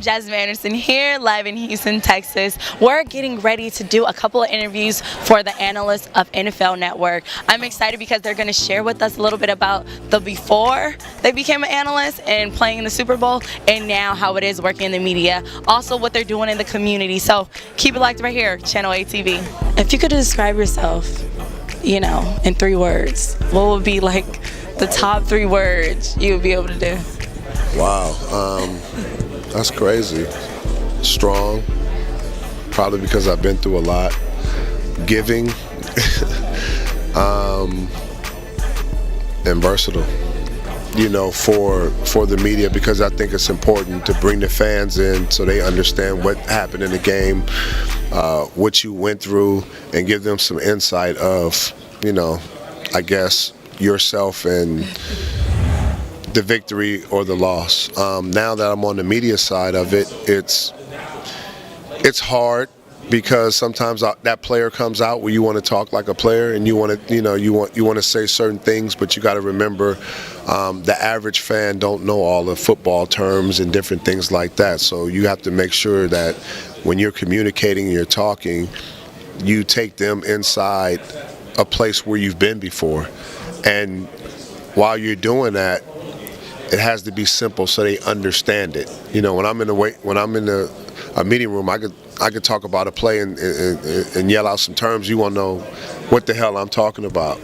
Jazmin here, live in Houston, Texas. We're getting ready to do a couple of interviews for the analysts of NFL Network. I'm excited because they're going to share with us a little bit about the before they became an analyst and playing in the Super Bowl, and now how it is working in the media. Also, what they're doing in the community. So keep it locked right here, Channel 8 TV. If you could describe yourself, in 3 words, what would be like the top 3 words you would be able to do? Wow, that's crazy. Strong, probably because I've been through a lot. Giving, and versatile. For the media, because I think it's important to bring the fans in so they understand what happened in the game, what you went through, and give them some insight of, I guess, yourself and the victory or the loss. Now that I'm on the media side of it, it's hard because sometimes that player comes out where you want to talk like a player and you want to, you want to say certain things, but you got to remember the average fan don't know all the football terms and different things like that. So you have to make sure that when you're communicating and you're talking, you take them inside a place where you've been before. And while you're doing that, it has to be simple so they understand it. When I'm in a meeting room, I could talk about a play and yell out some terms. You won't know what the hell I'm talking about.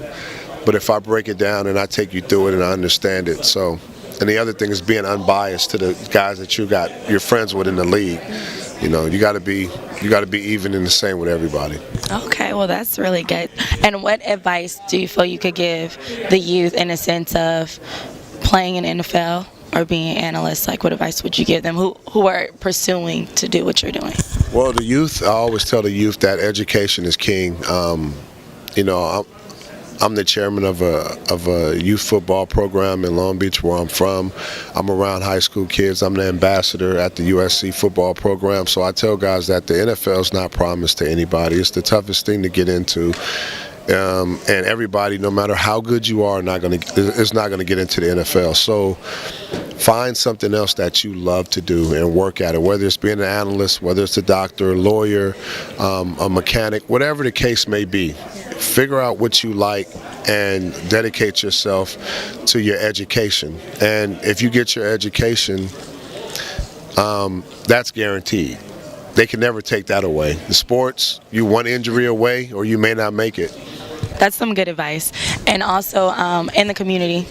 But if I break it down and I take you through it and I understand it, and the other thing is being unbiased to the guys that you're friends with in the league. You got to be even in the same with everybody. Okay, well that's really good. And what advice do you feel you could give the youth in a sense of playing in NFL or being an analyst? Like, what advice would you give them who are pursuing to do what you're doing? Well, the youth, I always tell the youth that education is king. I'm the chairman of a youth football program in Long Beach, where I'm from. I'm around high school kids. I'm the ambassador at the USC football program. So I tell guys that the NFL is not promised to anybody. It's the toughest thing to get into. And everybody, no matter how good you are, is not going to get into the NFL. So find something else that you love to do and work at it, whether it's being an analyst, whether it's a doctor, a lawyer, a mechanic, whatever the case may be. Figure out what you like and dedicate yourself to your education. And if you get your education, that's guaranteed. They can never take that away. The sports, you one injury away or you may not make it. That's some good advice. And also in the community,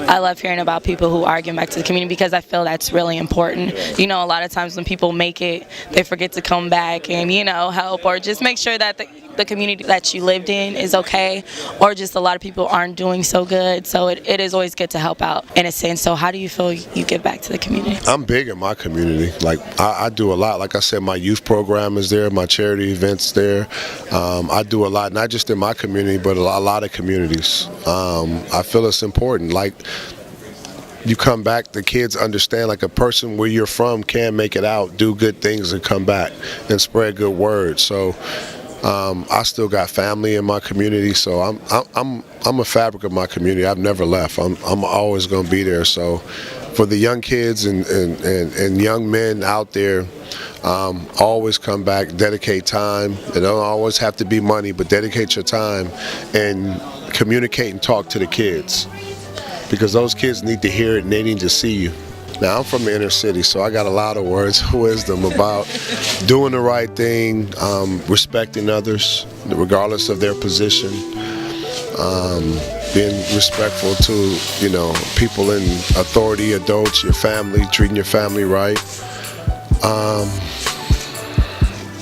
I love hearing about people who are giving back to the community because I feel that's really important. A lot of times when people make it, they forget to come back and, help or just make sure that the community that you lived in is okay, or just a lot of people aren't doing so good. So it is always good to help out in a sense. So how do you feel you give back to the community? I'm big in my community. Like I do a lot. Like I said, my youth program is there, my charity events there. I do a lot, not just in my community, but a lot of communities. I feel it's important. Like, you come back, the kids understand, like, a person where you're from can make it out, do good things, and come back and spread good word. So I still got family in my community, so I'm a fabric of my community. I've never left. I'm always going to be there. So for the young kids and young men out there, always come back, dedicate time. It don't always have to be money, but dedicate your time and communicate and talk to the kids, because those kids need to hear it and they need to see you. Now, I'm from the inner city, so I got a lot of words of wisdom about doing the right thing, respecting others, regardless of their position, being respectful to, people in authority, adults, your family, treating your family right.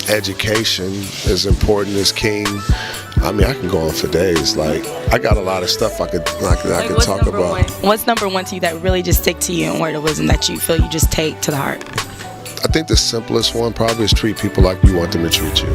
Education is important, is king. I mean, I can go on for days. Like, I got a lot of stuff I could talk about. What's number one to you that really just stick to you and word of wisdom that you feel you just take to the heart? I think the simplest one probably is treat people like you want them to treat you.